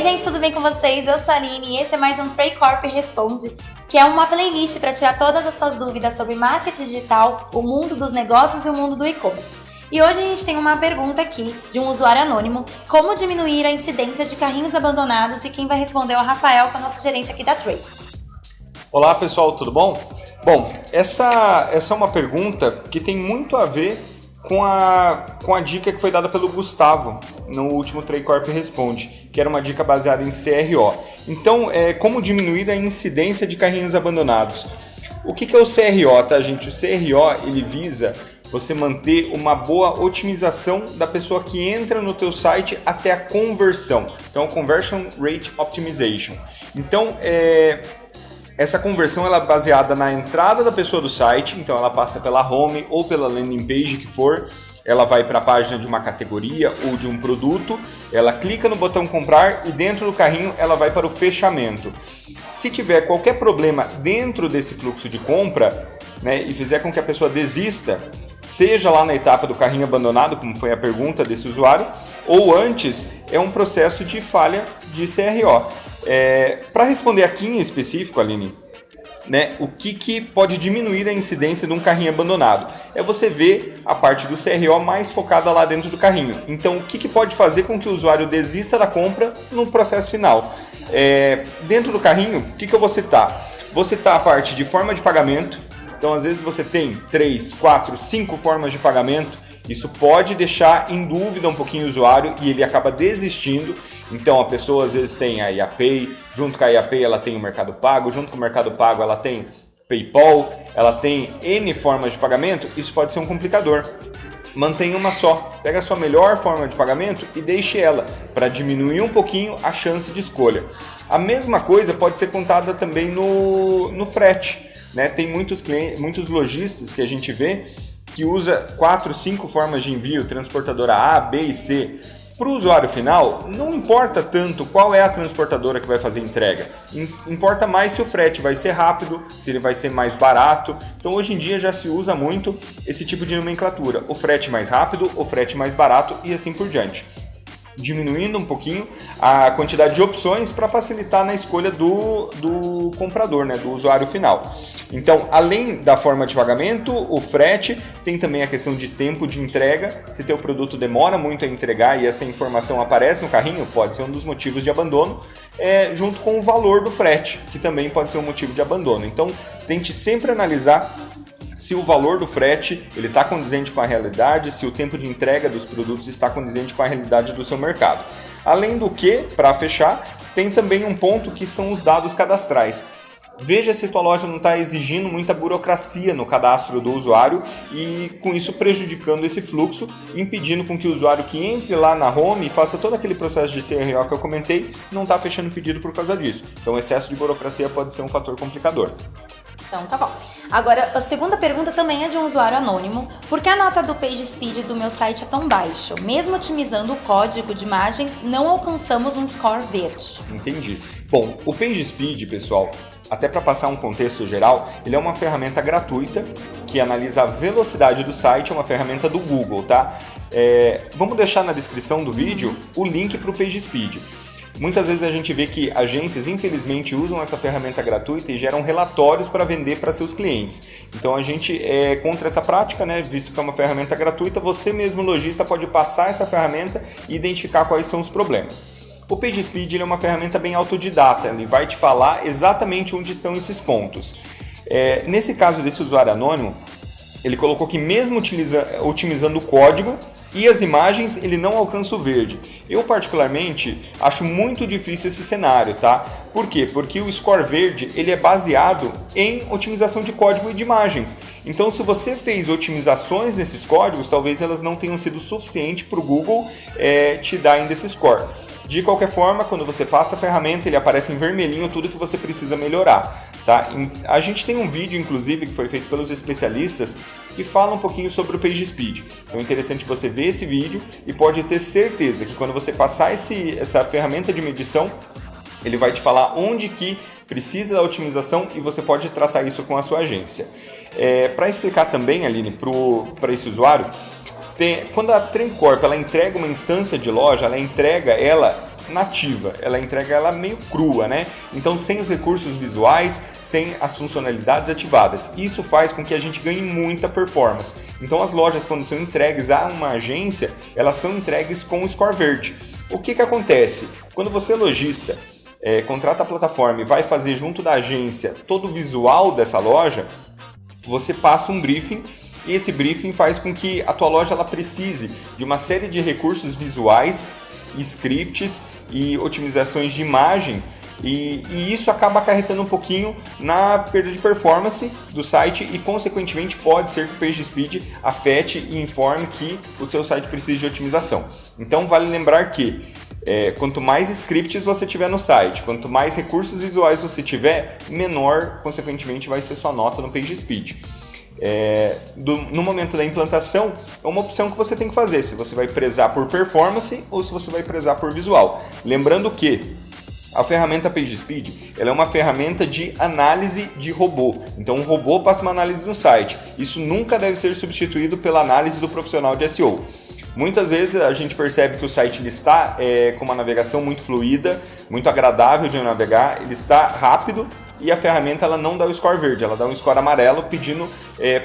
Oi gente, tudo bem com vocês? Eu sou a Aline e esse é mais um Treycorp Responde, que é uma playlist para tirar todas as suas dúvidas sobre marketing digital, o mundo dos negócios e o mundo do e-commerce. E hoje a gente tem uma pergunta aqui de um usuário anônimo: como diminuir a incidência de carrinhos abandonados? E quem vai responder é o Rafael, que é o nosso gerente aqui da Trey. Olá pessoal, tudo bom? Bom, essa é uma pergunta que tem muito a ver com a dica que foi dada pelo Gustavo no último Treycorp Responde, que era uma dica baseada em CRO. Então, como diminuir a incidência de carrinhos abandonados? O que é o CRO, tá, gente? O CRO, ele visa você manter uma boa otimização da pessoa que entra no teu site até a conversão. Então, Conversion Rate Optimization. Então, essa conversão ela é baseada na entrada da pessoa do site, então ela passa pela home ou pela landing page que for, ela vai para a página de uma categoria ou de um produto, ela clica no botão comprar e dentro do carrinho ela vai para o fechamento. Se tiver qualquer problema dentro desse fluxo de compra, né, e fizer com que a pessoa desista, seja lá na etapa do carrinho abandonado, como foi a pergunta desse usuário, ou antes, é um processo de falha de CRO. Para responder aqui em específico, Aline, né, o que pode diminuir a incidência de um carrinho abandonado? É você ver a parte do CRO mais focada lá dentro do carrinho. Então, o que pode fazer com que o usuário desista da compra no processo final? Dentro do carrinho, o que eu vou citar? Vou citar a parte de forma de pagamento. Então, às vezes você tem 3, 4, 5 formas de pagamento. Isso pode deixar em dúvida um pouquinho o usuário e ele acaba desistindo. Então a pessoa às vezes tem a IAPay, junto com a IAPay ela tem o Mercado Pago, junto com o Mercado Pago ela tem PayPal, ela tem N formas de pagamento, isso pode ser um complicador. Mantenha uma só, pega a sua melhor forma de pagamento e deixe ela, para diminuir um pouquinho a chance de escolha. A mesma coisa pode ser contada também no frete, né? Tem muitos lojistas que a gente vê que usa 4, 5 formas de envio, transportadora A, B e C. Para o usuário final, não importa tanto qual é a transportadora que vai fazer a entrega. Importa mais se o frete vai ser rápido, se ele vai ser mais barato. Então, hoje em dia já se usa muito esse tipo de nomenclatura. O frete mais rápido, o frete mais barato e assim por diante. Diminuindo um pouquinho a quantidade de opções para facilitar na escolha do comprador, né, do usuário final. Então, além da forma de pagamento, o frete, tem também a questão de tempo de entrega. Se teu produto demora muito a entregar e essa informação aparece no carrinho, pode ser um dos motivos de abandono, junto com o valor do frete, que também pode ser um motivo de abandono. Então, tente sempre analisar se o valor do frete está condizente com a realidade, se o tempo de entrega dos produtos está condizente com a realidade do seu mercado. Além do que, para fechar, tem também um ponto que são os dados cadastrais. Veja se tua loja não está exigindo muita burocracia no cadastro do usuário e com isso prejudicando esse fluxo, impedindo com que o usuário que entre lá na home e faça todo aquele processo de CRO que eu comentei, não está fechando o pedido por causa disso. Então o excesso de burocracia pode ser um fator complicador. Então tá bom. Agora, a segunda pergunta também é de um usuário anônimo. Por que a nota do PageSpeed do meu site é tão baixa? Mesmo otimizando o código de imagens, não alcançamos um score verde. Entendi. Bom, o PageSpeed, pessoal, até para passar um contexto geral, ele é uma ferramenta gratuita que analisa a velocidade do site, é uma ferramenta do Google, tá? Vamos deixar na descrição do vídeo o link para o PageSpeed. Muitas vezes a gente vê que agências, infelizmente, usam essa ferramenta gratuita e geram relatórios para vender para seus clientes. Então a gente é contra essa prática, né? Visto que é uma ferramenta gratuita, você mesmo, lojista, pode passar essa ferramenta e identificar quais são os problemas. O PageSpeed ele é uma ferramenta bem autodidata, ele vai te falar exatamente onde estão esses pontos. Nesse caso desse usuário anônimo, ele colocou que mesmo otimizando o código e as imagens, ele não alcança o verde. Eu, particularmente, acho muito difícil esse cenário, tá? Por quê? Porque o score verde ele é baseado em otimização de código e de imagens. Então, se você fez otimizações nesses códigos, talvez elas não tenham sido suficientes para o Google te dar ainda esse score. De qualquer forma, quando você passa a ferramenta, ele aparece em vermelhinho tudo que você precisa melhorar. Tá? A gente tem um vídeo, inclusive, que foi feito pelos especialistas que fala um pouquinho sobre o PageSpeed. Então é interessante você ver esse vídeo e pode ter certeza que quando você passar essa ferramenta de medição, ele vai te falar onde que precisa da otimização e você pode tratar isso com a sua agência. Para explicar também, Aline, para esse usuário, quando a Treycorp ela entrega uma instância de loja, ela entrega ela nativa, ela entrega ela meio crua, né? Então sem os recursos visuais, sem as funcionalidades ativadas. Isso faz com que a gente ganhe muita performance. Então as lojas, quando são entregues a uma agência, elas são entregues com o score verde. O que acontece? Quando você, lojista, contrata a plataforma e vai fazer junto da agência todo o visual dessa loja, você passa um briefing e esse briefing faz com que a tua loja ela precise de uma série de recursos visuais, scripts e otimizações de imagem e isso acaba acarretando um pouquinho na perda de performance do site e consequentemente pode ser que o PageSpeed afete e informe que o seu site precisa de otimização. Então vale lembrar que quanto mais scripts você tiver no site, quanto mais recursos visuais você tiver, menor, consequentemente, vai ser sua nota no PageSpeed. No momento da implantação, é uma opção que você tem que fazer, se você vai prezar por performance ou se você vai prezar por visual. Lembrando que a ferramenta PageSpeed ela é uma ferramenta de análise de robô. Então o robô passa uma análise no site. Isso nunca deve ser substituído pela análise do profissional de SEO. Muitas vezes a gente percebe que o site ele está com uma navegação muito fluida, muito agradável de navegar, ele está rápido e a ferramenta ela não dá o score verde, ela dá um score amarelo pedindo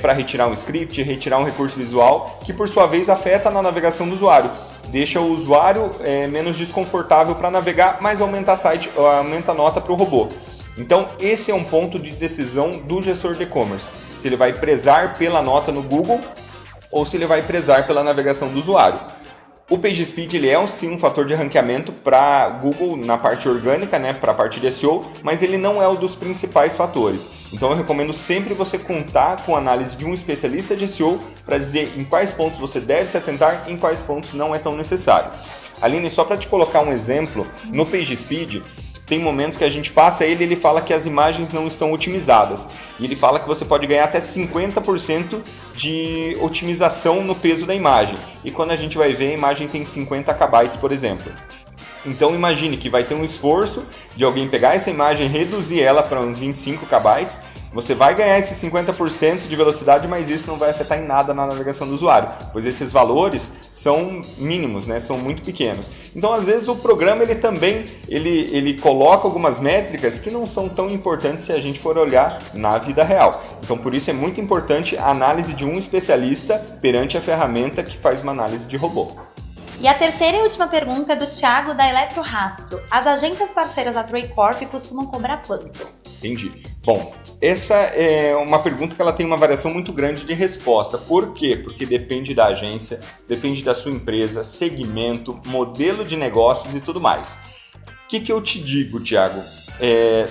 para retirar um script, retirar um recurso visual, que por sua vez afeta na navegação do usuário. Deixa o usuário menos desconfortável para navegar, mas aumenta a nota para o robô. Então esse é um ponto de decisão do gestor de e-commerce, se ele vai prezar pela nota no Google ou se ele vai prezar pela navegação do usuário. O PageSpeed ele é sim um fator de ranqueamento para Google na parte orgânica, né, para a parte de SEO, mas ele não é um dos principais fatores. Então eu recomendo sempre você contar com a análise de um especialista de SEO para dizer em quais pontos você deve se atentar e em quais pontos não é tão necessário. Aline, só para te colocar um exemplo, no PageSpeed tem momentos que a gente passa ele fala que as imagens não estão otimizadas. E ele fala que você pode ganhar até 50% de otimização no peso da imagem. E quando a gente vai ver, a imagem tem 50 KB, por exemplo. Então imagine que vai ter um esforço de alguém pegar essa imagem e reduzir ela para uns 25 KB. Você vai ganhar esses 50% de velocidade, mas isso não vai afetar em nada na navegação do usuário, pois esses valores são mínimos, né? São muito pequenos. Então, às vezes, o programa ele também coloca algumas métricas que não são tão importantes se a gente for olhar na vida real. Então, por isso é muito importante a análise de um especialista perante a ferramenta que faz uma análise de robô. E a terceira e última pergunta é do Thiago, da Eletrorastro. As agências parceiras da Traycorp costumam cobrar quanto? Entendi. Bom, essa é uma pergunta que ela tem uma variação muito grande de resposta. Por quê? Porque depende da agência, depende da sua empresa, segmento, modelo de negócios e tudo mais. O que eu te digo, Thiago?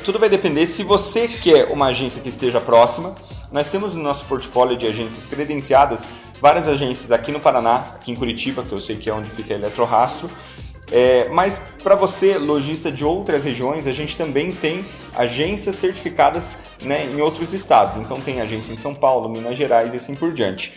Tudo vai depender se você quer uma agência que esteja próxima. Nós temos no nosso portfólio de agências credenciadas várias agências aqui no Paraná, aqui em Curitiba, que eu sei que é onde fica a Eletrorastro. Mas para você, lojista de outras regiões, a gente também tem agências certificadas, né, em outros estados. Então tem agência em São Paulo, Minas Gerais e assim por diante.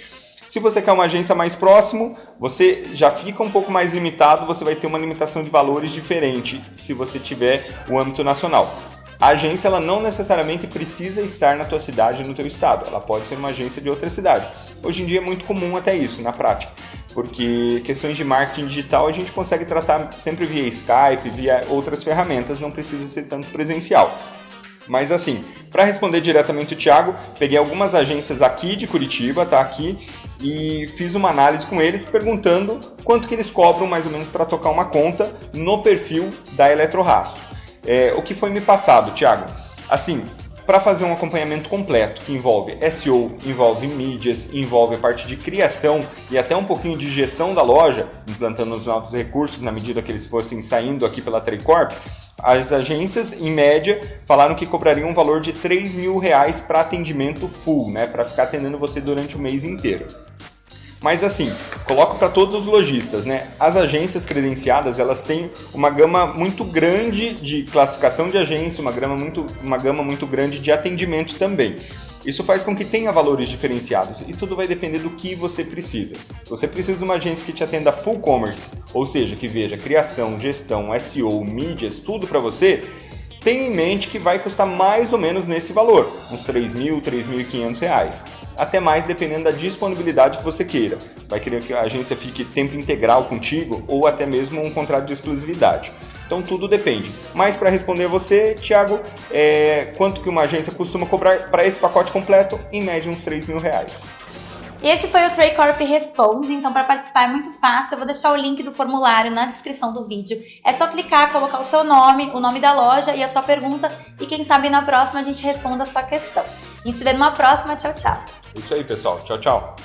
Se você quer uma agência mais próximo, você já fica um pouco mais limitado, você vai ter uma limitação de valores diferente se você tiver o âmbito nacional. A agência ela não necessariamente precisa estar na tua cidade, no teu estado. Ela pode ser uma agência de outra cidade. Hoje em dia é muito comum até isso, na prática. Porque questões de marketing digital a gente consegue tratar sempre via Skype, via outras ferramentas, não precisa ser tanto presencial. Mas assim, para responder diretamente o Thiago, peguei algumas agências aqui de Curitiba, tá aqui, e fiz uma análise com eles perguntando quanto que eles cobram mais ou menos para tocar uma conta no perfil da Eletrorastro. O que foi me passado, Thiago? Assim, para fazer um acompanhamento completo, que envolve SEO, envolve mídias, envolve a parte de criação e até um pouquinho de gestão da loja, implantando os novos recursos na medida que eles fossem saindo aqui pela Traycorp, as agências, em média, falaram que cobrariam um valor de R$3.000 para atendimento full, né, para ficar atendendo você durante o mês inteiro. Mas assim, coloco para todos os lojistas, né? As agências credenciadas, elas têm uma gama muito grande de classificação de agência, uma gama muito grande de atendimento também. Isso faz com que tenha valores diferenciados e tudo vai depender do que você precisa. Se você precisa de uma agência que te atenda full commerce, ou seja, que veja criação, gestão, SEO, mídias, tudo para você, tenha em mente que vai custar mais ou menos nesse valor, uns R$3.000, R$3.500. Até mais dependendo da disponibilidade que você queira. Vai querer que a agência fique tempo integral contigo ou até mesmo um contrato de exclusividade. Então tudo depende. Mas para responder você, Thiago, quanto que uma agência costuma cobrar para esse pacote completo? Em média uns R$3.000. E esse foi o Trey Corp Responde, então para participar é muito fácil, eu vou deixar o link do formulário na descrição do vídeo. É só clicar, colocar o seu nome, o nome da loja e a sua pergunta e quem sabe na próxima a gente responda a sua questão. A gente se vê numa próxima, tchau, tchau. Isso aí, pessoal. Tchau, tchau.